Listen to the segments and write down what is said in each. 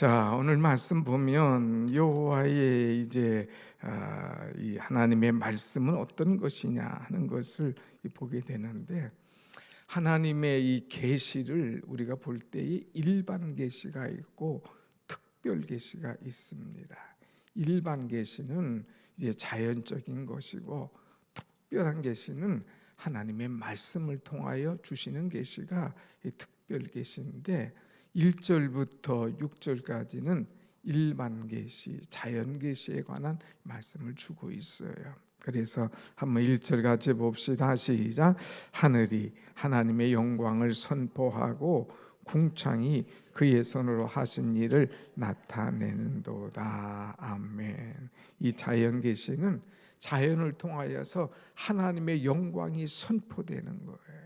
자, 오늘 말씀 보면 여호와의 이 하나님의 말씀은 어떤 것이냐 하는 것을 보게 되는데, 하나님의 이 계시를 우리가 볼 때에 일반 계시가 있고 특별 계시가 있습니다. 일반 계시는 이제 자연적인 것이고, 특별한 계시는 하나님의 말씀을 통하여 주시는 계시가 특별 계시인데, 1절부터 6절까지는 일반 계시, 자연 계시에 관한 말씀을 주고 있어요. 그래서 한번 1절 같이 봅시다. 시작. 하늘이 하나님의 영광을 선포하고 궁창이 그의 손으로 하신 일을 나타내는도다. 아멘. 이 자연 계시는 자연을 통하여서 하나님의 영광이 선포되는 거예요.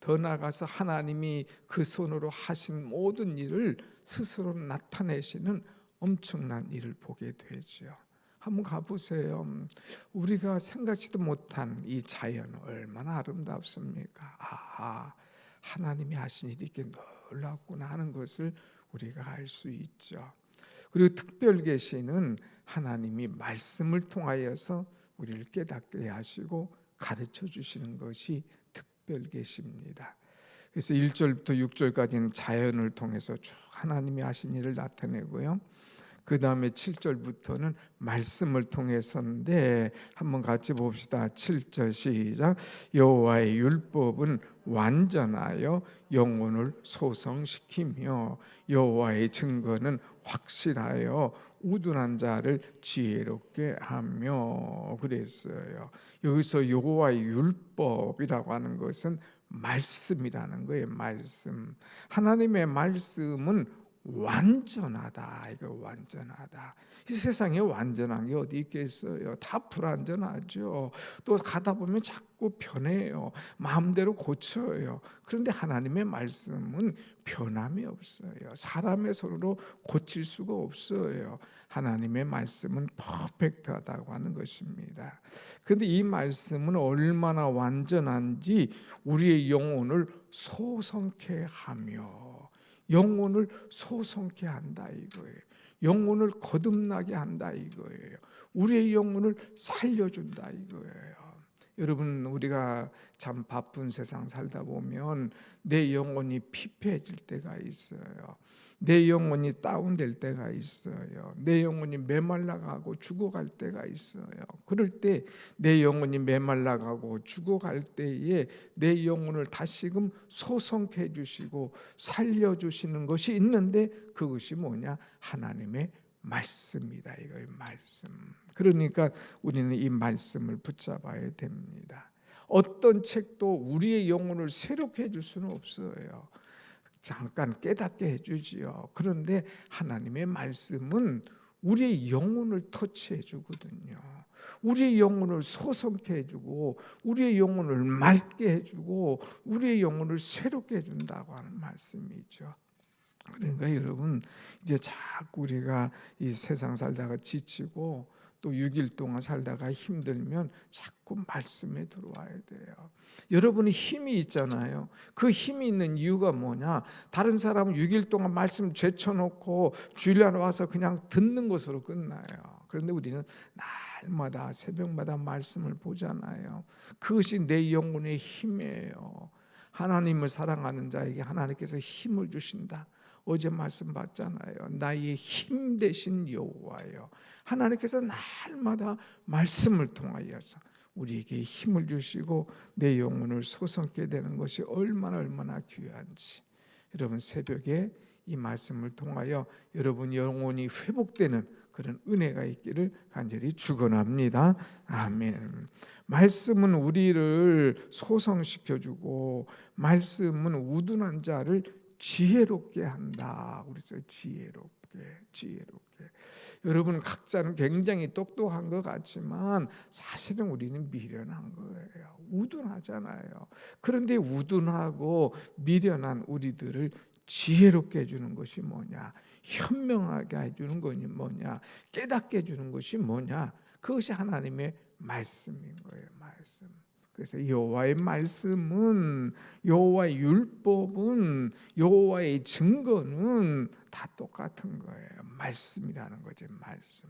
더 나아가서 하나님이 그 손으로 하신 모든 일을 스스로 나타내시는 엄청난 일을 보게 되죠. 한번 가보세요. 우리가 생각지도 못한 이 자연 얼마나 아름답습니까? 아하, 하나님이 하신 일이 이렇게 놀랍구나 하는 것을 우리가 알 수 있죠. 그리고 특별 계시는 하나님이 말씀을 통하여서 우리를 깨닫게 하시고 가르쳐 주시는 것이 특별 계시입니다. 그래서 1절부터 6절까지는 자연을 통해서 쭉 하나님이 하신 일을 나타내고요. 그 다음에 7절부터는 말씀을 통해서인데, 한번 같이 봅시다. 7절 시작. 여호와의 율법은 완전하여 영혼을 소성시키며 여호와의 증거는 확실하여 우둔한 자를 지혜롭게 하며 그랬어요. 여기서 여호와의 율법이라고 하는 것은 말씀이라는 거예요. 말씀. 하나님의 말씀은 완전하다. 이거 완전하다. 이 세상에 완전한 게 어디 있겠어요? 다 불완전하죠. 또 가다 보면 자꾸 변해요. 마음대로 고쳐요. 그런데 하나님의 말씀은 변함이 없어요. 사람의 손으로 고칠 수가 없어요. 하나님의 말씀은 퍼펙트하다고 하는 것입니다. 그런데 이 말씀은 얼마나 완전한지 우리의 영혼을 소성케 하며, 영혼을 소성케 한다 이거예요. 영혼을 거듭나게 한다 이거예요. 우리의 영혼을 살려준다 이거예요. 여러분, 우리가 참 바쁜 세상 살다 보면 내 영혼이 피폐해질 때가 있어요. 내 영혼이 다운될 때가 있어요. 내 영혼이 메말라가고 죽어갈 때가 있어요. 그럴 때 내 영혼이 메말라가고 죽어갈 때에 내 영혼을 다시금 소성케 해주시고 살려주시는 것이 있는데, 그것이 뭐냐? 하나님의 말씀이다 이거예요. 말씀. 그러니까 우리는 이 말씀을 붙잡아야 됩니다. 어떤 책도 우리의 영혼을 새롭게 해줄 수는 없어요. 잠깐 깨닫게 해주지요. 그런데 하나님의 말씀은 우리의 영혼을 터치해 주거든요. 우리의 영혼을 소성케 해주고 우리의 영혼을 맑게 해주고 우리의 영혼을 새롭게 해준다고 하는 말씀이죠. 그러니까 여러분, 이제 자꾸 우리가 이 세상 살다가 지치고 또 6일 동안 살다가 힘들면 자꾸 말씀에 들어와야 돼요. 여러분이 힘이 있잖아요. 그 힘이 있는 이유가 뭐냐? 다른 사람은 6일 동안 말씀 제쳐놓고 주일날 와서 그냥 듣는 것으로 끝나요. 그런데 우리는 날마다 새벽마다 말씀을 보잖아요. 그것이 내 영혼의 힘이에요. 하나님을 사랑하는 자에게 하나님께서 힘을 주신다. 어제 말씀 봤잖아요. 나의 힘 되신 여호와요. 하나님께서 날마다 말씀을 통하여서 우리에게 힘을 주시고 내 영혼을 소성케 되는 것이 얼마나 귀한지, 여러분 새벽에 이 말씀을 통하여 여러분 영혼이 회복되는 그런 은혜가 있기를 간절히 축원합니다. 아멘. 말씀은 우리를 소성시켜주고 말씀은 우둔한 자를 지혜롭게 한다. 그래서 지혜롭게. 여러분 각자는 굉장히 똑똑한 것 같지만 사실은 우리는 미련한 거예요. 우둔하잖아요. 그런데 우둔하고 미련한 우리들을 지혜롭게 해주는 것이 뭐냐? 현명하게 해주는 것이 뭐냐? 깨닫게 해주는 것이 뭐냐? 그것이 하나님의 말씀인 거예요. 말씀. 그래서 여호와의 말씀은, 여호와의 율법은, 여호와의 증거는 다 똑같은 거예요. 말씀이라는 거지, 말씀.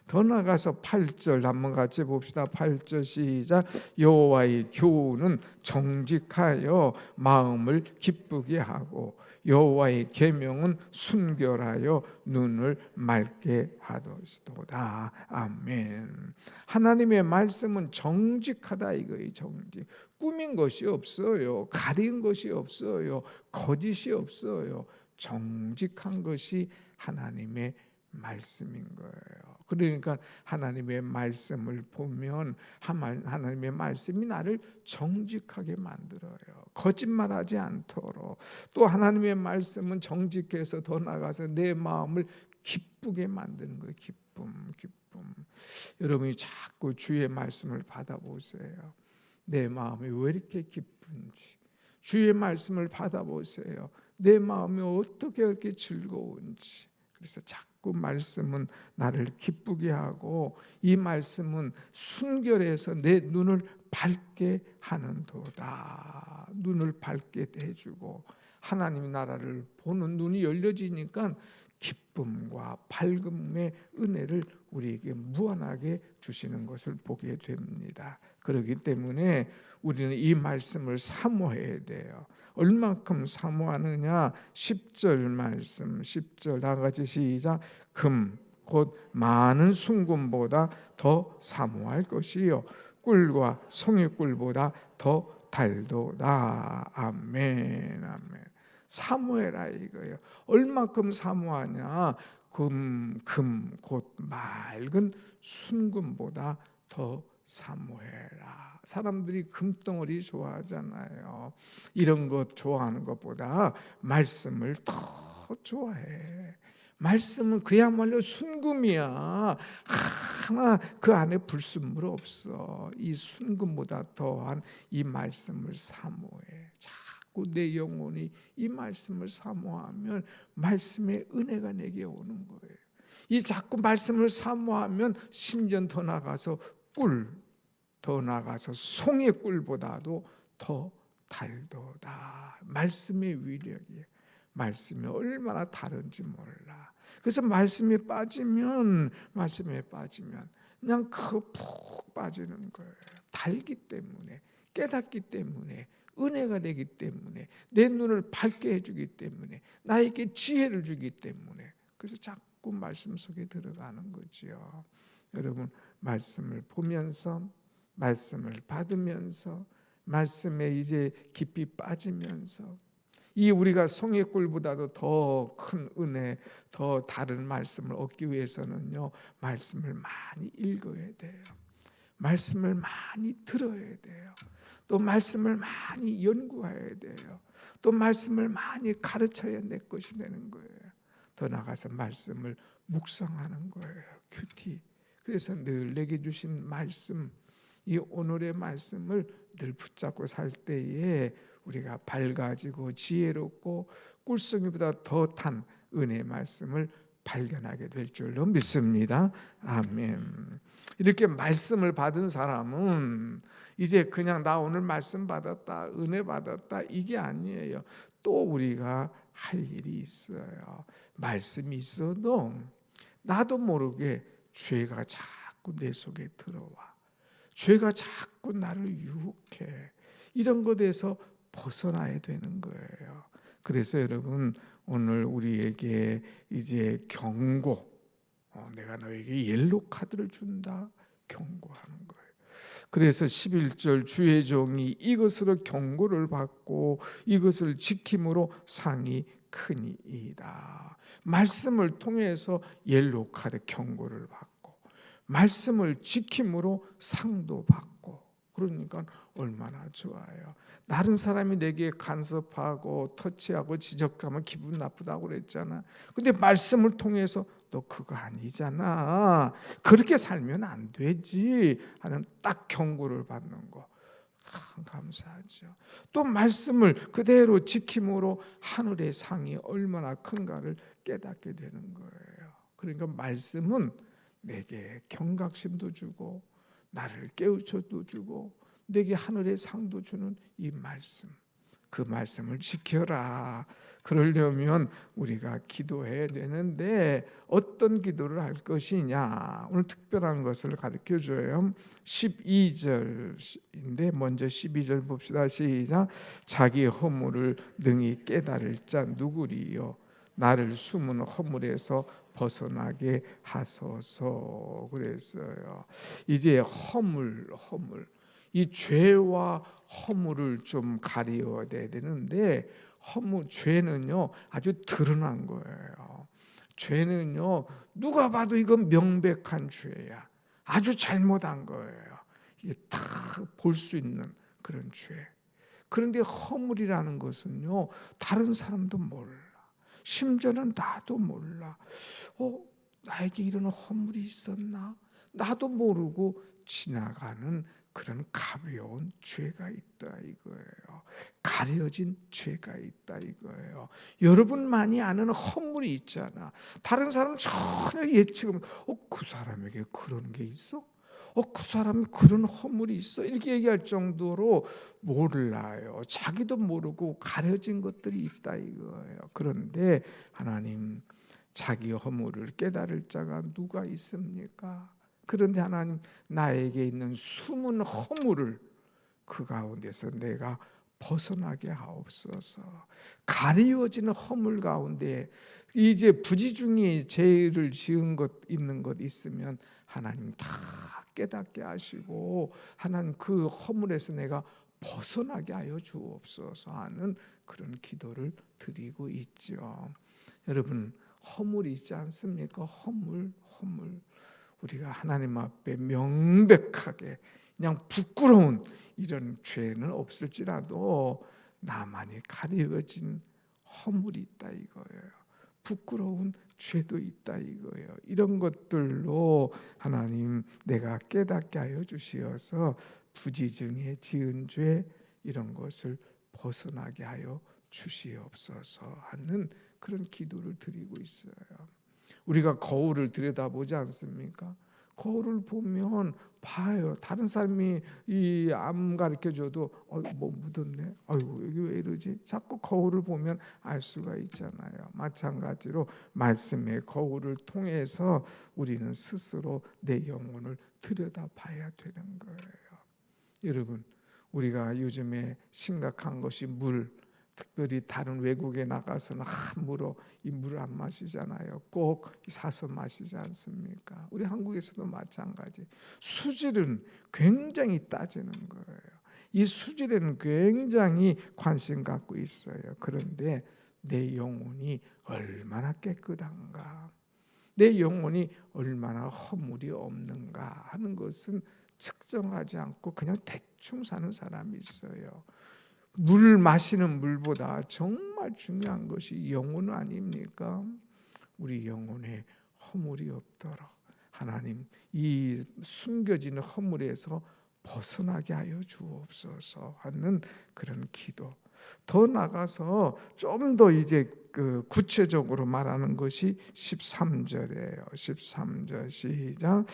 더 나아가서 8절 한번 같이 봅시다. 8절 시작. 여호와의 교훈은 정직하여 마음을 기쁘게 하고 여호와의 계명은 순결하여 눈을 맑게 하도다. 아멘. 하나님의 말씀은 정직하다 이거예요. 정직. 꾸민 것이 없어요. 가린 것이 없어요. 거짓이 없어요. 정직한 것이 하나님의 말씀인 거예요. 그러니까 하나님의 말씀을 보면 하나님의 말씀이 나를 정직하게 만들어요. 거짓말하지 않도록. 또 하나님의 말씀은 정직해서 더 나아가서 내 마음을 기쁘게 만드는 거예요. 기쁨. 여러분이 자꾸 주의 말씀을 받아보세요. 내 마음이 왜 이렇게 기쁜지. 주의 말씀을 받아보세요. 내 마음이 어떻게 이렇게 즐거운지. 그래서 자꾸 말씀은 나를 기쁘게 하고 이 말씀은 순결해서 내 눈을 밝게 하는도다. 눈을 밝게 해주고 하나님 나라를 보는 눈이 열려지니까 기쁨과 밝음의 은혜를 우리에게 무한하게 주시는 것을 보게 됩니다. 그렇기 때문에 우리는 이 말씀을 사모해야 돼요. 얼만큼 사모하느냐? 10절 말씀, 10절 다 같이 시작. 금 곧 많은 순금보다 더 사모할 것이요 꿀과 송이꿀보다 더 달도다. 아멘. 사모해라 이거예요. 얼만큼 사모하냐? 금 곧 맑은 순금보다 더 사모해라. 사람들이 금덩어리 좋아하잖아요. 이런 것 좋아하는 것보다 말씀을 더 좋아해. 말씀은 그야말로 순금이야. 하나 그 안에 불순물 없어. 이 순금보다 더한 이 말씀을 사모해. 자꾸 내 영혼이 이 말씀을 사모하면 말씀의 은혜가 내게 오는 거예요. 이 자꾸 말씀을 사모하면 심지어 더 나가서 더 나가서 송의 꿀보다도 더 달도다. 말씀의 위력이에요. 말씀이 얼마나 다른지 몰라. 그래서 말씀에 빠지면 그냥 푹 빠지는 거예요. 달기 때문에, 깨닫기 때문에, 은혜가 되기 때문에, 내 눈을 밝게 해주기 때문에, 나에게 지혜를 주기 때문에. 그래서 자꾸 말씀 속에 들어가는 거지요. 여러분 말씀을 보면서, 말씀을 받으면서, 말씀에 이제 깊이 빠지면서 이 우리가 송이꿀보다도 더 큰 은혜, 더 다른 말씀을 얻기 위해서는요, 말씀을 많이 읽어야 돼요. 말씀을 많이 들어야 돼요. 또 말씀을 많이 연구해야 돼요. 또 말씀을 많이 가르쳐야 내 것이 되는 거예요. 더 나가서 말씀을 묵상하는 거예요. 큐티. 그래서 늘 내게 주신 말씀, 이 오늘의 말씀을 늘 붙잡고 살 때에 우리가 밝아지고 지혜롭고 꿀송이보다 더 탄 은혜의 말씀을 발견하게 될 줄로 믿습니다. 아멘. 이렇게 말씀을 받은 사람은 이제 그냥 나 오늘 말씀 받았다, 은혜 받았다 이게 아니에요. 또 우리가 할 일이 있어요. 말씀이 있어도 나도 모르게 죄가 자꾸 내 속에 들어와. 죄가 자꾸 나를 유혹해. 이런 것에서 벗어나야 되는 거예요. 그래서 여러분 오늘 우리에게 이제 경고, 내가 너에게 옐로 카드를 준다 경고하는 거예요. 그래서 11절 주의 종이 이것으로 경고를 받고 이것을 지킴으로 상이 크니이다. 말씀을 통해서 옐로 카드 경고를 받고 말씀을 지킴으로 상도 받고, 그러니까 얼마나 좋아요. 다른 사람이 내게 간섭하고 터치하고 지적하면 기분 나쁘다고 그랬잖아. 근데 말씀을 통해서 너 그거 아니잖아, 그렇게 살면 안 되지 하는 딱 경고를 받는 거 감사하죠. 또 말씀을 그대로 지킴으로 하늘의 상이 얼마나 큰가를 깨닫게 되는 거예요. 그러니까 말씀은 내게 경각심도 주고 나를 깨우쳐도 주고 내게 하늘의 상도 주는 이 말씀, 그 말씀을 지켜라. 그러려면 우리가 기도해야 되는데 어떤 기도를 할 것이냐, 오늘 특별한 것을 가르쳐줘요. 12절인데 먼저 12절 봅시다. 시작. 자기 허물을 능히 깨달을 자 누구리요? 나를 숨은 허물에서 벗어나게 하소서. 그랬어요. 이제 허물, 이 죄와 허물을 좀 가려야 되는데, 죄는요 아주 드러난 거예요. 죄는요 누가 봐도 이건 명백한 죄야. 아주 잘못한 거예요. 이게 다 볼 수 있는 그런 죄. 그런데 허물이라는 것은요 다른 사람도 몰라. 심지어는 나도 몰라. 나에게 이런 허물이 있었나? 나도 모르고 지나가는 그런 가벼운 죄가 있다 이거예요. 가려진 죄가 있다 이거예요. 여러분만이 아는 허물이 있잖아. 다른 사람은 전혀 예측을, 그 사람에게 그런 게 있어? 그 사람이 그런 허물이 있어? 이렇게 얘기할 정도로 몰라요. 자기도 모르고 가려진 것들이 있다 이거예요. 그런데 하나님, 자기 허물을 깨달을 자가 누가 있습니까? 그런데 하나님, 나에게 있는 숨은 허물을 그 가운데서 내가 벗어나게 하옵소서. 가리워지는 허물 가운데 이제 부지중에 죄를 지은 것 있는 것 있으면 하나님 다 깨닫게 하시고 하나님 그 허물에서 내가 벗어나게 하여 주옵소서 하는 그런 기도를 드리고 있죠. 여러분, 허물이 있지 않습니까? 허물. 우리가 하나님 앞에 명백하게 그냥 부끄러운 이런 죄는 없을지라도 나만이 가려진 허물이 있다 이거예요. 부끄러운 죄도 있다 이거예요. 이런 것들로 하나님, 내가 깨닫게 하여 주시어서 부지중에 지은 죄 이런 것을 벗어나게 하여 주시옵소서 하는 그런 기도를 드리고 있어요. 우리가 거울을 들여다보지 않습니까? 거울을 보면 봐요. 다른 사람이 이 암 가르쳐줘도 뭐 묻었네. 아이고 여기 왜 이러지? 자꾸 거울을 보면 알 수가 있잖아요. 마찬가지로 말씀의 거울을 통해서 우리는 스스로 내 영혼을 들여다봐야 되는 거예요. 여러분, 우리가 요즘에 심각한 것이 물, 특별히 다른 외국에 나가서는 함부로 이 물을 안 마시잖아요. 꼭 사서 마시지 않습니까? 우리 한국에서도 마찬가지. 수질은 굉장히 따지는 거예요. 이 수질에는 굉장히 관심 갖고 있어요. 그런데 내 영혼이 얼마나 깨끗한가, 내 영혼이 얼마나 허물이 없는가 하는 것은 측정하지 않고 그냥 대충 사는 사람이 있어요. 물 마시는 물보다 정말 중요한 것이 영혼 아닙니까? 우리 영혼에 허물이 없도록 하나님, 이 숨겨지는 허물에서 벗어나게 하여 주옵소서 하는 그런 기도. 더 나가서 좀 더 이제 그 구체적으로 말하는 것이 13절이에요. 13절 시작.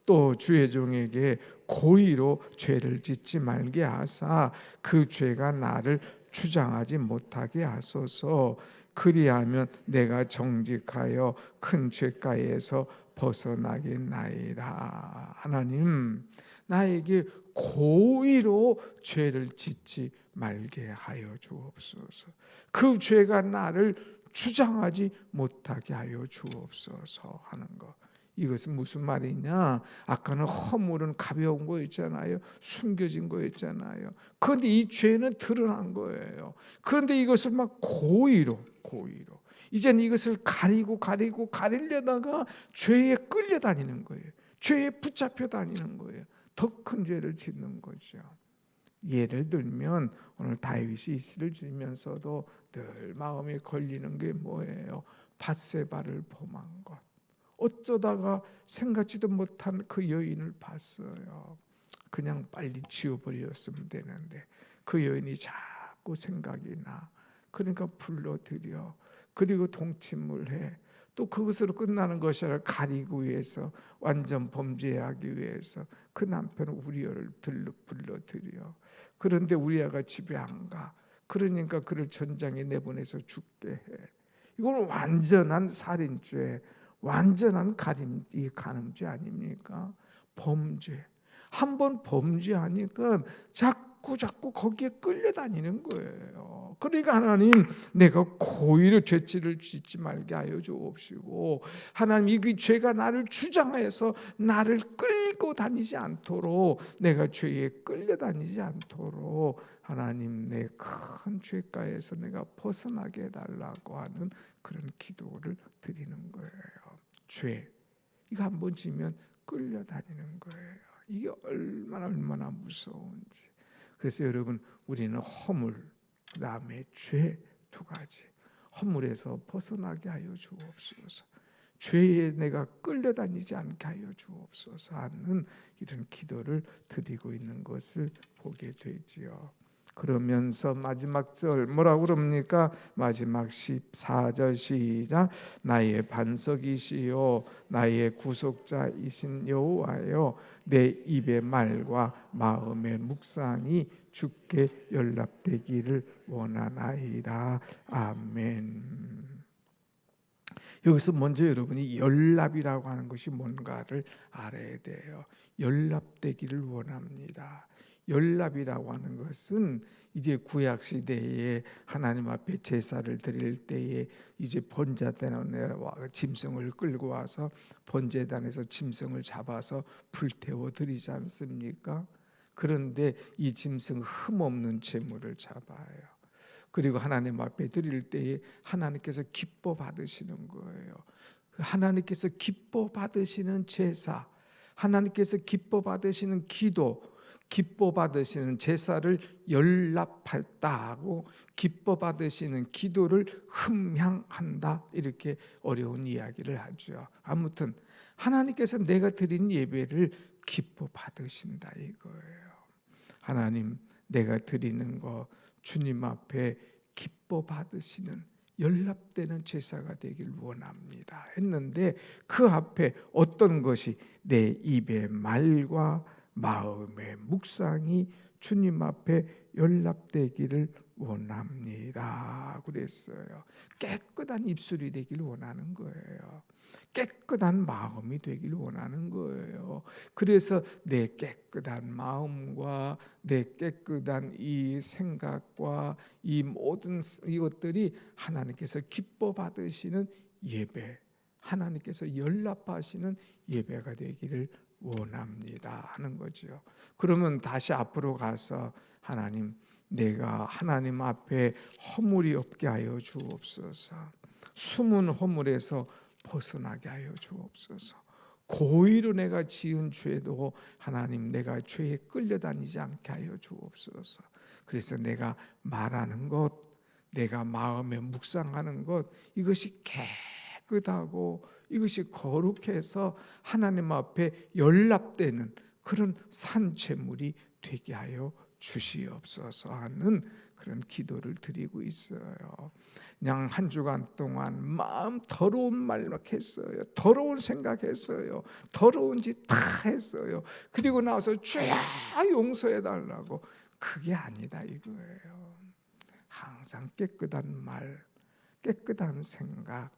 또 주의 종에게 고의로 죄를 짓지 말게 하사 그 죄가 나를 주장하지 못하게 하소서. 그리하면 내가 정직하여 큰 죄가에서 벗어나겠나이다. 하나님, 나에게 고의로 죄를 짓지 말게 하여 주옵소서. 그 죄가 나를 주장하지 못하게 하여 주옵소서 하는 것. 이것은 무슨 말이냐? 아까는 허물은 가벼운 거 있잖아요. 숨겨진 거 있잖아요. 그런데 이 죄는 드러난 거예요. 그런데 이것을 막 고의로 이제는 이것을 가리려다가 죄에 끌려다니는 거예요. 죄에 붙잡혀 다니는 거예요. 더 큰 죄를 짓는 거죠. 예를 들면 오늘 다윗이 이스를 지면서도 늘 마음에 걸리는 게 뭐예요? 밧세바를 범한 것. 어쩌다가 생각지도 못한 그 여인을 봤어요. 그냥 빨리 지워버렸으면 되는데 그 여인이 자꾸 생각이 나. 그러니까 불러들여. 그리고 동침을 해. 또 그것으로 끝나는 것이 아니라 가리기 위해서, 완전 범죄하기 위해서 그 남편 우리아를 불러들여. 그런데 우리아가 집에 안 가. 그러니까 그를 전장에 내보내서 죽게 해. 이건 완전한 살인죄, 완전한 간음죄 아닙니까? 범죄. 한번 범죄하니까 자꾸 거기에 끌려다니는 거예요. 그러니까 하나님, 내가 고의로 죄질을 짓지 말게 하여 주옵시고, 하나님 이 죄가 나를 주장해서 나를 끌고 다니지 않도록, 내가 죄에 끌려다니지 않도록 하나님 내 큰 죄가에서 내가 벗어나게 해달라고 하는 그런 기도를 드리는 거예요. 죄, 이거 한번 지면 끌려다니는 거예요. 이게 얼마나 무서운지. 그래서 여러분, 우리는 허물, 그 다음에 죄, 두 가지. 허물에서 벗어나게 하여 주옵소서. 죄에 내가 끌려다니지 않게 하여 주옵소서 하는 이런 기도를 드리고 있는 것을 보게 되지요. 그러면서 마지막 절 뭐라고 그럽니까? 마지막 14절 시작. 나의 반석이시요 나의 구속자이신 여호와여, 내 입의 말과 마음의 묵상이 주께 연락되기를 원하나이다. 아멘. 여기서 먼저 여러분이 연락이라고 하는 것이 뭔가를 알아야 돼요. 연락되기를 원합니다. 연락이라고 하는 것은 이제 구약 시대에 하나님 앞에 제사를 드릴 때에 이제 번제단에 짐승을 끌고 와서 번제단에서 짐승을 잡아서 불태워 드리지 않습니까? 그런데 이 짐승 흠없는 제물을 잡아요. 그리고 하나님 앞에 드릴 때에 하나님께서 기뻐 받으시는 거예요. 하나님께서 기뻐 받으시는 제사, 하나님께서 기뻐 받으시는 기도, 기뻐 받으시는 제사를 연락했다고, 기뻐 받으시는 기도를 흠향한다, 이렇게 어려운 이야기를 하죠. 아무튼 하나님께서 내가 드린 예배를 기뻐 받으신다 이거예요. 하나님, 내가 드리는 거 주님 앞에 기뻐 받으시는 연락되는 제사가 되길 원합니다 했는데, 그 앞에 어떤 것이 내 입의 말과 마음의 묵상이 주님 앞에 연락되기를 원합니다 그랬어요. 깨끗한 입술이 되길 원하는 거예요. 깨끗한 마음이 되길 원하는 거예요. 그래서 내 깨끗한 마음과 내 깨끗한 이 생각과 이 모든 이것들이 하나님께서 기뻐 받으시는 예배, 하나님께서 연락하시는 예배가 되기를 원합니다 하는 거죠. 그러면 다시 앞으로 가서 하나님, 내가 하나님 앞에 허물이 없게 하여 주옵소서. 숨은 허물에서 벗어나게 하여 주옵소서. 고의로 내가 지은 죄도 하나님, 내가 죄에 끌려다니지 않게 하여 주옵소서. 그래서 내가 말하는 것, 내가 마음에 묵상하는 것, 이것이 깨끗하고 이것이 거룩해서 하나님 앞에 연락되는 그런 산채물이 되게 하여 주시옵소서 하는 그런 기도를 드리고 있어요. 그냥 한 주간 동안 마음 더러운 말 막 했어요. 더러운 생각했어요. 더러운 짓 다 했어요. 그리고 나와서 주야 용서해 달라고. 그게 아니다 이거예요. 항상 깨끗한 말, 깨끗한 생각,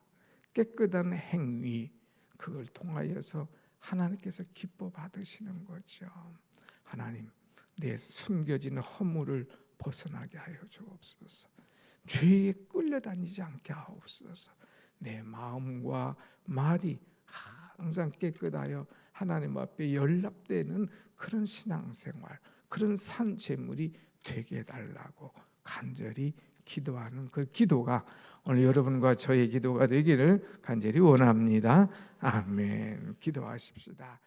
깨끗한 행위, 그걸 통하여서 하나님께서 기뻐 받으시는 거죠. 하나님, 내 숨겨진 허물을 벗어나게 하여 주옵소서. 죄에 끌려다니지 않게 하옵소서. 내 마음과 말이 항상 깨끗하여 하나님 앞에 연락되는 그런 신앙생활, 그런 산재물이 되게 해달라고 간절히 기도하는 그 기도가 오늘 여러분과 저의 기도가 되기를 간절히 원합니다. 아멘. 기도하십시다.